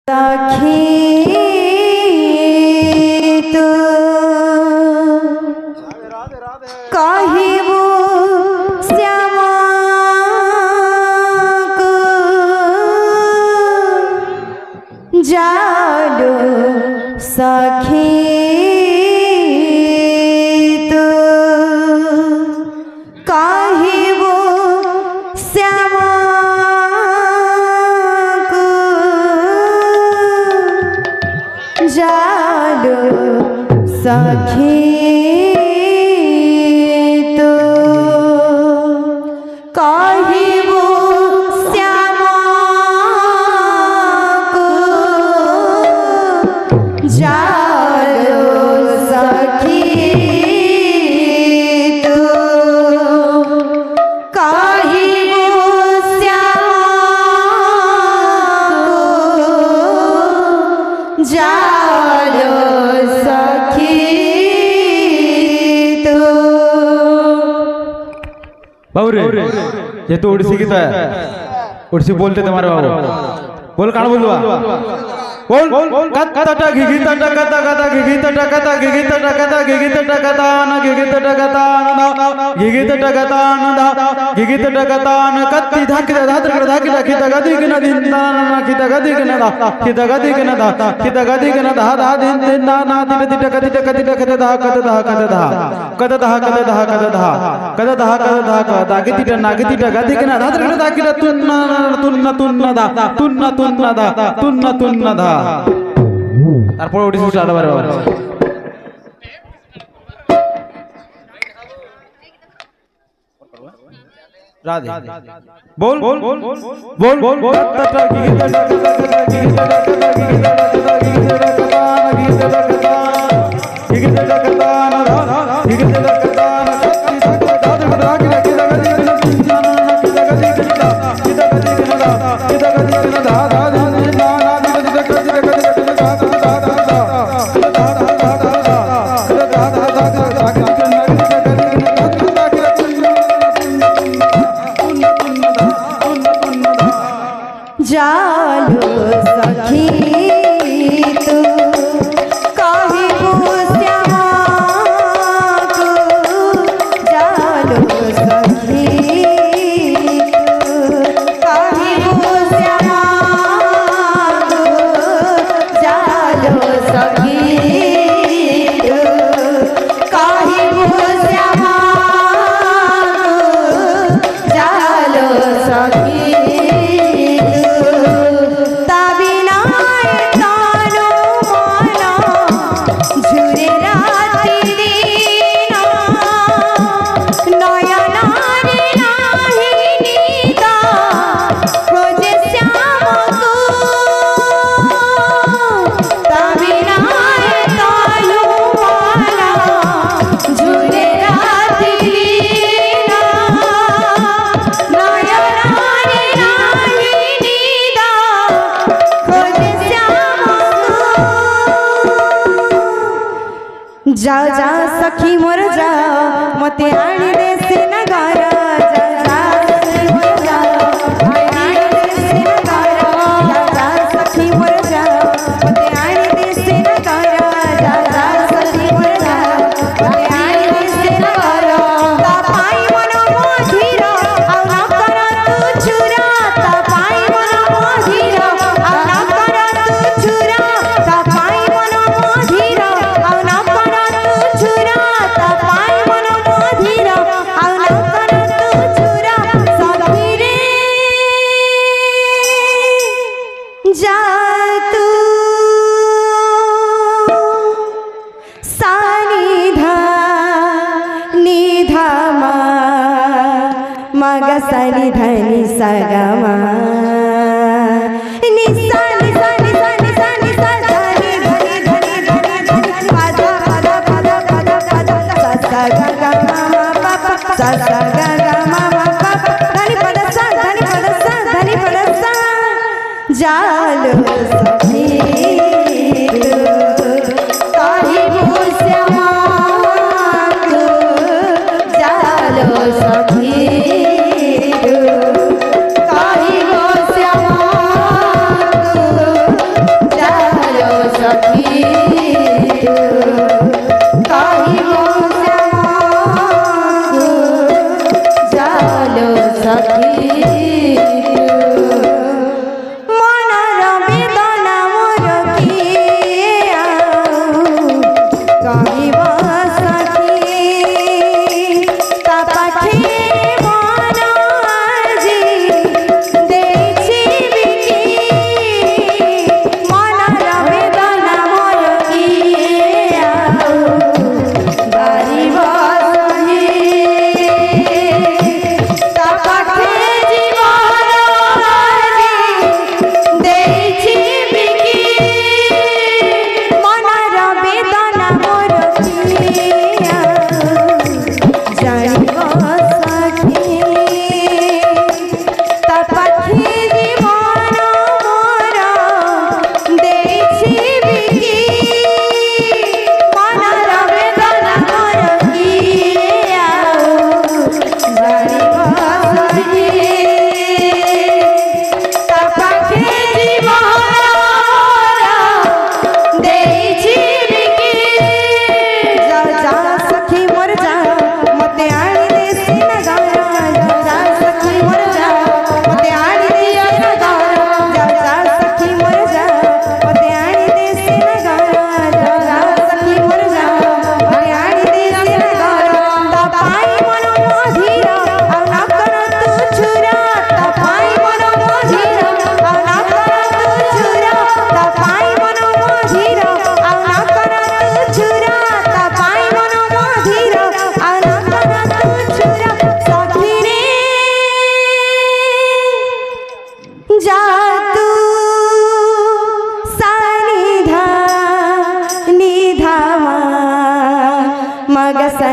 सखी तो कहिबो श्यामा को जालो सखी तो कहिबो श्यामा जालो सखी तो कहिबो श्यामा को जालो सखी तो कहिबो श्यामा को जालो बाबू रे ये तो उड़सी गीत है। उड़सी बोलते तुम्हारे बाबू बोल कहाँ बोलवा बोल कत्ता गिगिता टकता कता गिगिता टकता गिगिता टकता गिगिता टकता न गिगिता टकता न गिगिता टकता न गिगिता टकता न कत्ती धाक धात धाक खिता गदी के न दिन ना खिता गदी के न दा खिता गदी के न दा खिता गदी के न दा दा दिन दिन ना ना दिन दिन कति कति कति दा कति दा कति दा कति दा कति दा कति दा कति दा कति दा दा गति ना गति गदी के न धात दा किला तुन्ना तुन्ना दा तुन्ना तुन्ना दा तुन्ना तुन्ना दा তারপর ওটি শুট আলাদা বারে রাধে বল বল বল বল বল বল তটা গিগিতা গিগিতা গিগিতা গিগিতা গিগিতা গিগিতা গিগিতা না গিগিতা গিগিতা না जालो सखी तो कहिबो श्यामा को जालो सखी तो कहिबो श्यामा को जालो सखी तो कहिबो श्यामा को जालो सखी जा जा सखी मोर जा मते आनी दे से नगारा जा जा सखी मोर जा आनी दे से नगारा जा जा सखी मोर जा मते आनी दे से नगारा जा जा सखी मोर जा मते आनी दे से नगारा ता पाई मन मोधीरा आ ना करा तू चुरा ता पाई मन मोधीरा आ ना करा तू चुरा ता पाई मन मोधीरा आ ना चुरा ता पाई मन मोधीरा आउ ना कर तू चुरा सखी रे जा तू सानिधा निधा मा मग सनि धनि सगमा निसा निसा निसा निसा निसा धनि धनि धनि धनि धनि पादा पादा पादा पादा पादा सा गा गा मा मा पा पा सा सा गा गा मा मा पा पा धनि पदा सा धनि पदा सा धनि पदा सा जालो सखी तो कहिबो श्यामा को जालो सखी तो कहिबो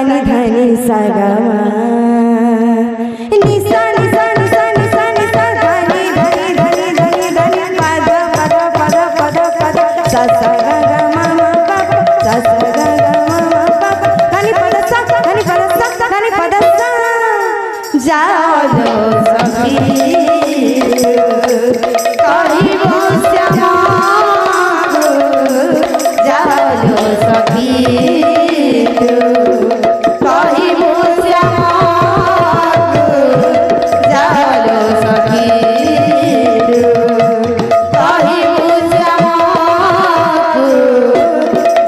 नि धनि सा ग म नि सा नि सा नि सा नि सा नि सा धनि धनि धनि धनि धनि पद पद पद पद पद सा सा ग ग म म प प सा सा ग ग म म प प धनि पद सा धनि पद सा धनि पद सा जालो सखी कहिबो श्यामा जालो सखी कहिबो श्यामा जालो सखी कहिबो श्यामा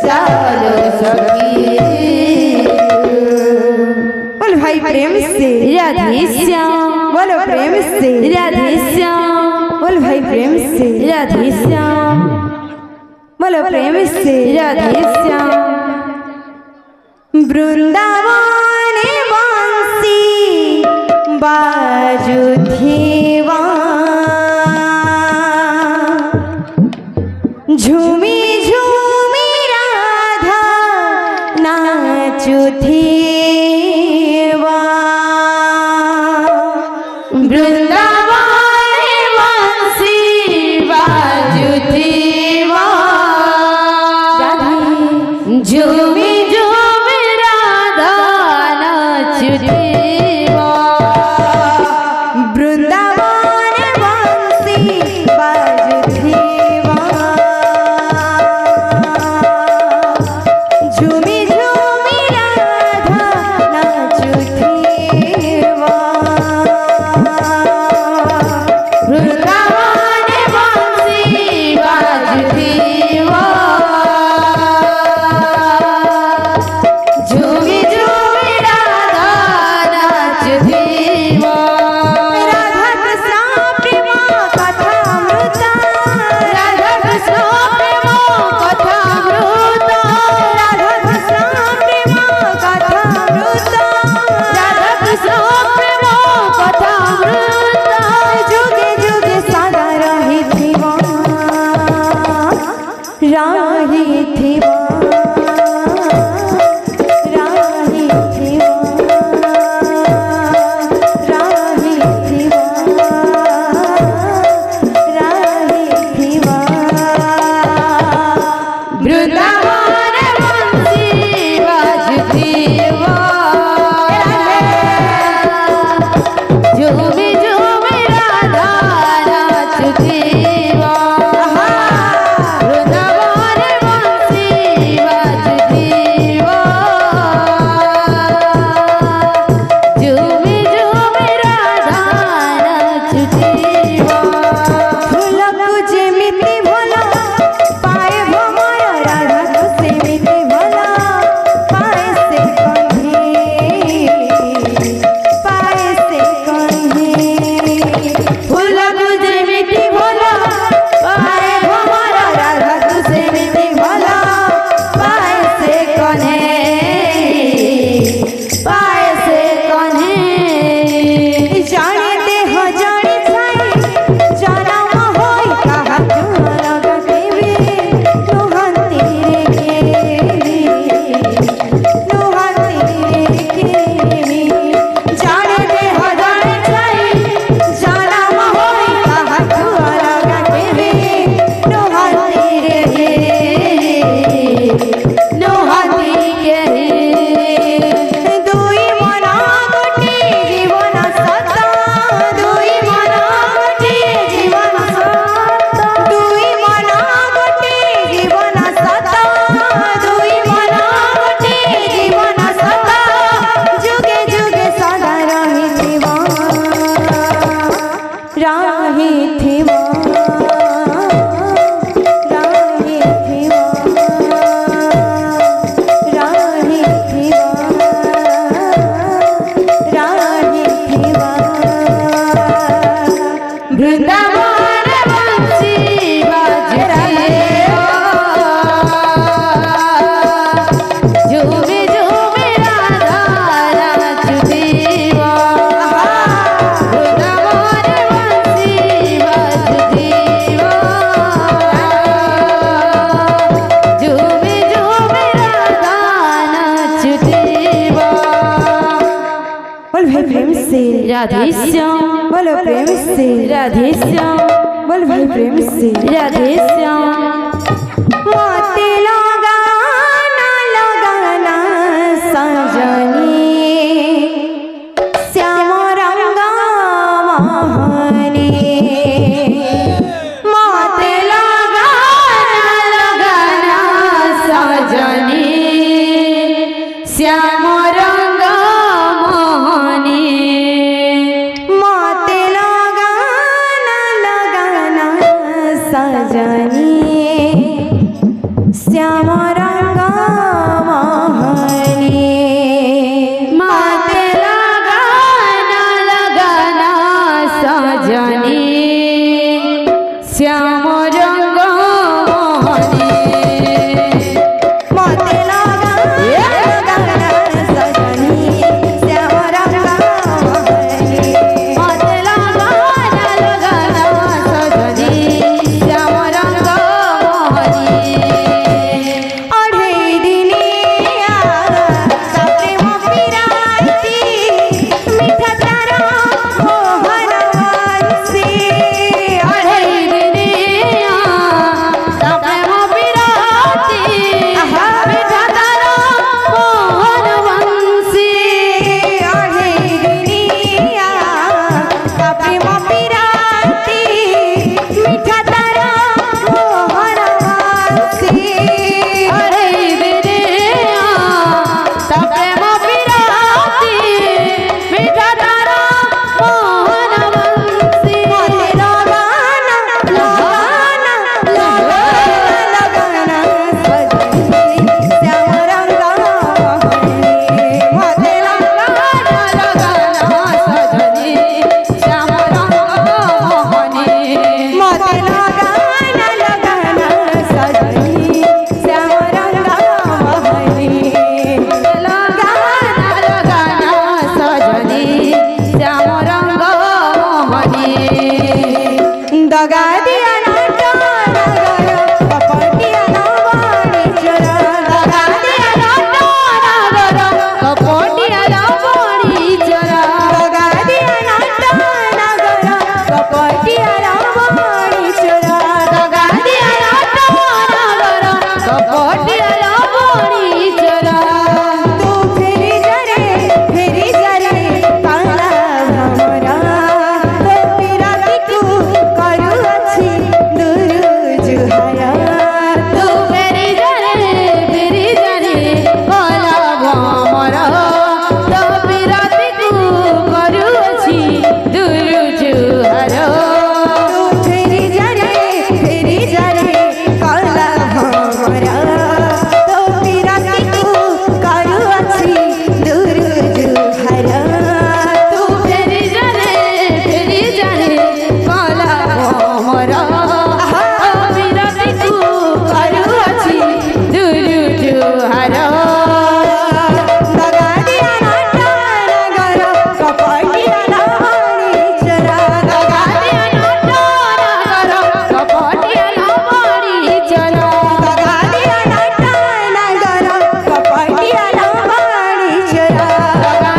जालो सखी। बोल भाई प्रेम से राधे श्याम, बोलो प्रेम से राधे श्याम, बोल भाई प्रेम से राधे श्याम, बोलो प्रेम से राधे श्याम। वृंदावन बांसी बाजुथेवा झूमी झूमी राधा नाचुथेवा वृंदावन बंसी बाजुथेवा झूमी झूमी राधा नाचुथेवा वृंदावन बांसी बाजुथेवा झूमी झूमी राधा नाचुथेवा वृंदावन बंसी बाजुथेवा झूमी झूमी राधा नाचुथेवा राधा कृष्ण प्रेम कथामृता राधा कृष्ण प्रेम कथामृता राधा कृष्ण प्रेम कथामृता राधा कृष्ण प्रेम कथामृता जुगे जुगे सदा रहिथिवा रहिथिवा रहिथिवा रहिथिवा रहिथिवा वृंदावन बंसी बाजुथेवा झूमी झूमी राधा नाचुथेवा वृंदावन बंसी राधे श्याम बोलो प्रेम से राधे श्याम बोल भाई प्रेम से राधे श्याम मोती लगाना लगाना सजनी श्याम रंग मोहनी मोती लगाना सजनी श्याम रंग मोहनी मोती लगाना लगाना सजनी श्याम रंग मोहनी माते लगाना सजनी श्याम रंग मोहनी मोती लगाना सजनी श्याम रंग मोहनी माते लगाना सजनी श्याम रंग मोहनी अढ़े दिनिया प्रेम पिराती मीठा तारा मोहन वंशी अढ़े दिनिया प्रेम पिराती मीठा तारा मोहन वंशी अढ़े दिनिया प्रेम पिराती मीठा तारा मोहन वंशी अरे बिरिया प्रेम पिराती मीठा तारा मोहन वंशी मोती लगाना लगाना लगाना सजनी श्याम रंग मोहनी मोती लगाना सजनी श्याम रंग मोहनी मोती लगाना लगाना सजनी श्याम रंग मोहनी लगाना सजनी श्याम रंग मोहनी दगा दिया नाटा नगर कपटिया नवाणी चरा दगा दिया कपटिया लवणी चरा दगा दिया नाटा नगर कपटिया नवाणी चरा दगा दिया नगर कपटिया लवणी चरा तू फेरी जरे काला भमरा तो पिराती तू करू अछि दूर जुहारा तू फेरी जरे कला भमर तो पिराती तू करुछि दूर जुहर तू फेरी जरे काला भमरा तो पिराती तू करू अछि दूर जुहारा तू फेरी जरे कला भमर तो पिराती तू करुछि दूर जुहर दगा दिया नाटा नगर कपटिया नवाणी चरा दगा दिया नगर कपटिया लवणी चरा दगा दिया नाटा नगर कपटिया नवाणी चरा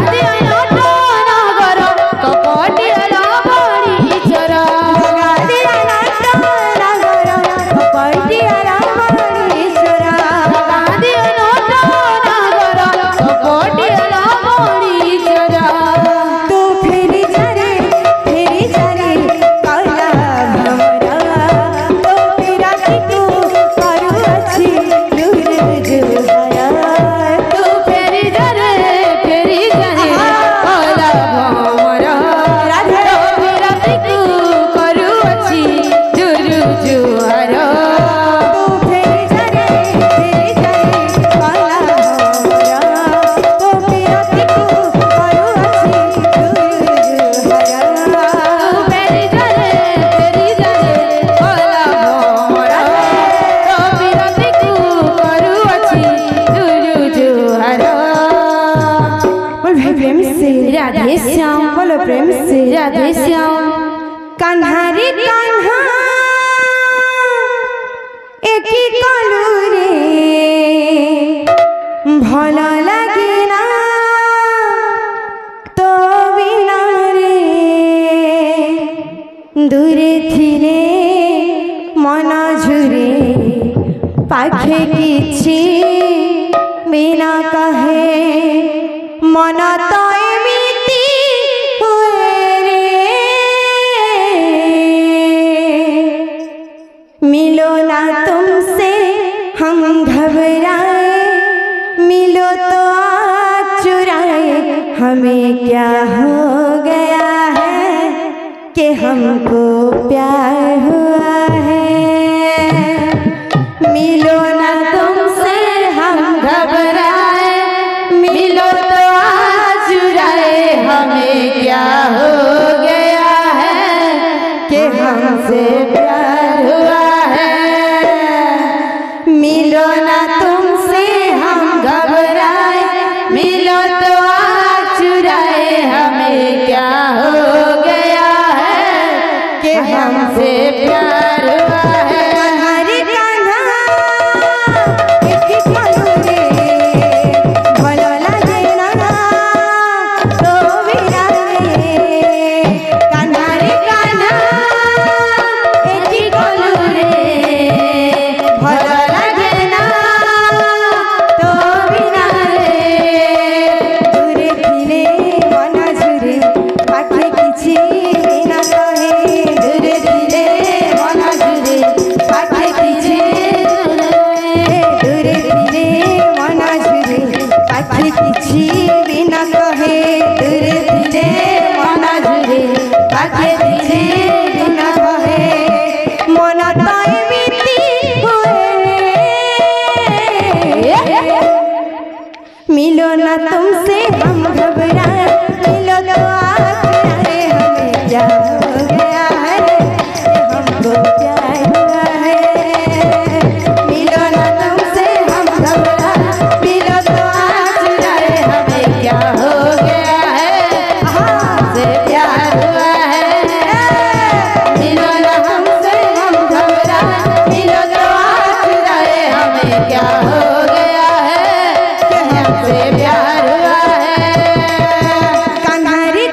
दिया नगर कपटिया लवणी चरा दगा दिया नाटा नगर कपटिया नवाणी चरा दिया नगर कपटिया लवणी चरा तू फेरी जरे काला भमरा तो पिराती तू करू अछि दूर जुहारा तू फेरी जरे कला भमर तो पिराती तू करुछि दूर जुहर तू फेरी जरे काला भमरा तो पिराती तू करू अछि दूर जुहारा फेरी जरे कला भमर तो पिराती तू करुछि दूर जुहर बोल भाई प्रेम से राधे श्याम बोलो प्रेम से राधे श्याम कान्हा रे कान्हा एक कलू रे भल लगे ना तो बिना रे দূরে থিলে মন ঝুরে পাখে কিছু বিনা কহে মন তো এমিতি হুয়ে রে मिलो ना तुमसे हम घबराए मिलो तो आज चुराए हमें क्या हो गया है कि हमको प्यार हुआ है मिलो ना तुमसे हम घबराए मिलो तो आज चुराए हमें क्या हो गया है कि हमसे प्यार हुआ है मिलो ना तुमसे हम घबराए मिलो तो आज चुराए हमें क्या हो गया है कि हमसे प्यार हुआ है हरे कान्हा एक पल रे भला लगे ना तो मेरा रे कान्हा रे कान्हा एक पल रे भला लगे ना तो बिना रे दूरे थिले मन झुरे पाखे किछि बिना कहे दूरे थिले मन झुरे पाखे किछि दूरे थिले मन झुरे पाखे किछि बिना कहे दूरे थिले मन झुरे पाखे किछि बिना कहे मन तो एमिति मिलो ना तुमसे हम घबराए मिलो तो आज चुराए हमें क्या हो गया है हमको प्यार हुआ है मिलो ना तुमसे हम घबराए मिलो तो आज चुराए हमें क्या हो गया है हमसे प्यार हुआ है मिलो ना हमसे हम घबराए मिलो तो आज चुराए हमें क्या हो गया है कि हमसे प्यार हुआ है कान्हा रे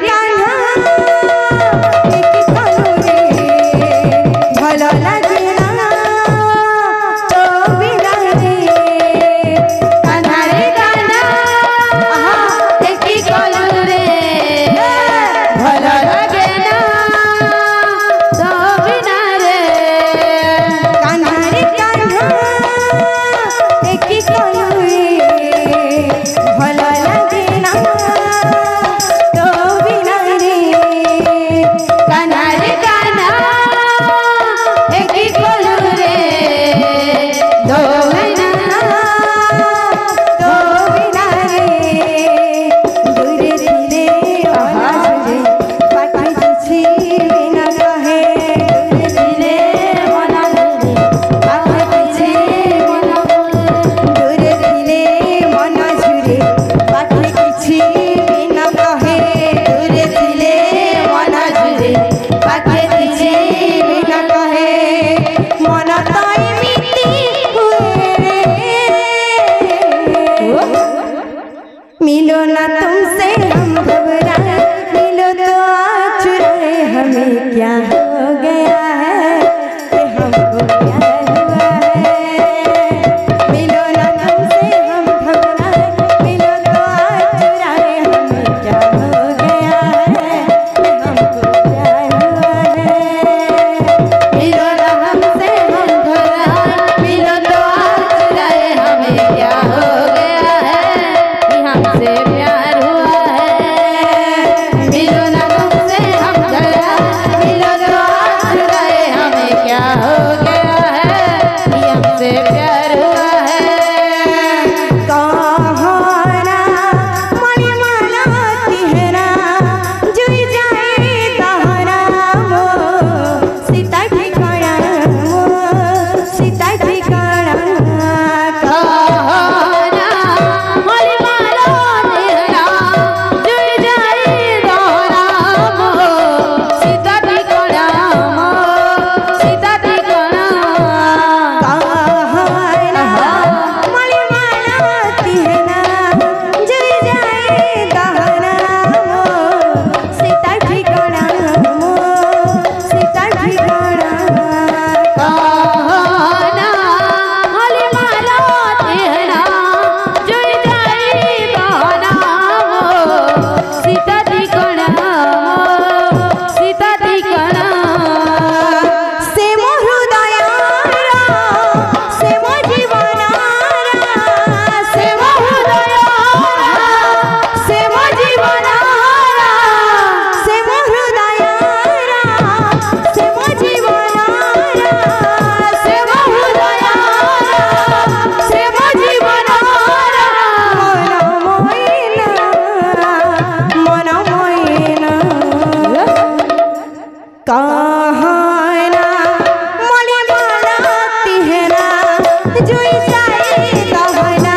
जुई जाई दहना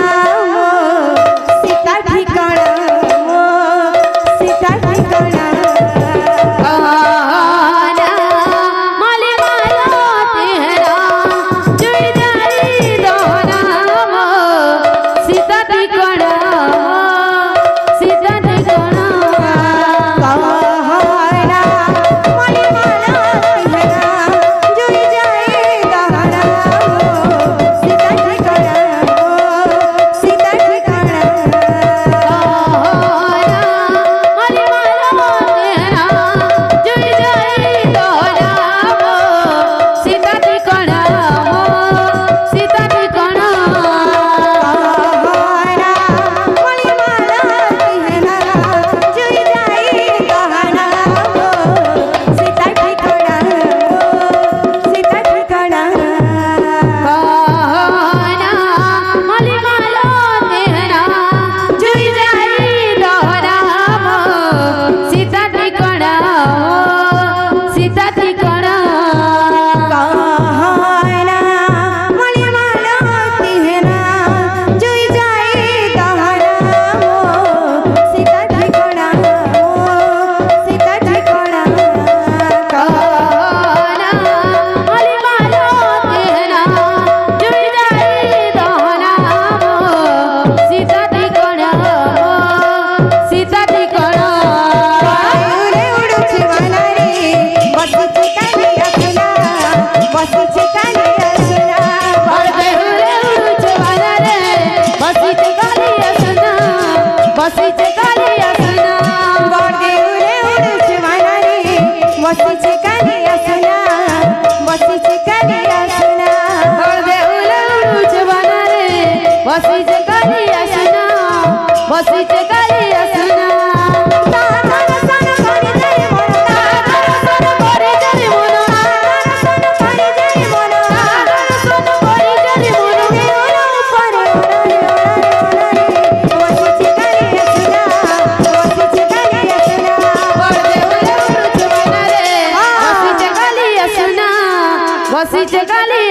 सीता ठिकाना सीता ठिकाना कहना माले माला तेरा जुड़ जाई दोना सीता ठिकाना सीता ठिकाना कहना माली माला तेरा जुई जाई दहना सीता ठिकाना सीता ठिकाना माले माला तेरा जुड़ जाई दोना सीता ठिकाना सीता ठिकाना कहना माले माला तेरा जुड़ जाई दोना सीता ठिकाना सीता ठिकाना कहना माले माला तेरा जुड़ जाई दोना सीता ठिकाना सीता ठिकाना बड़देहुरे उड़चवाना रे बसीच गाली असना बसीच गाली असना बड़देहुरे उड़चवाना रे बसीच गाली असना बसीच गाली असना बड़देहुरे उड़चवाना रे बसीच गाली असना बसीच गाली असना तारा सन करे जय मन तारा सन करे जय मन तारा सन करे जय मन तारा सन करे जय मन देवरा ऊपर बसीच गाली असना बसीच गाली असना बड़देहुरे उड़चवाना रे बसीच गाली असना बसीच गाली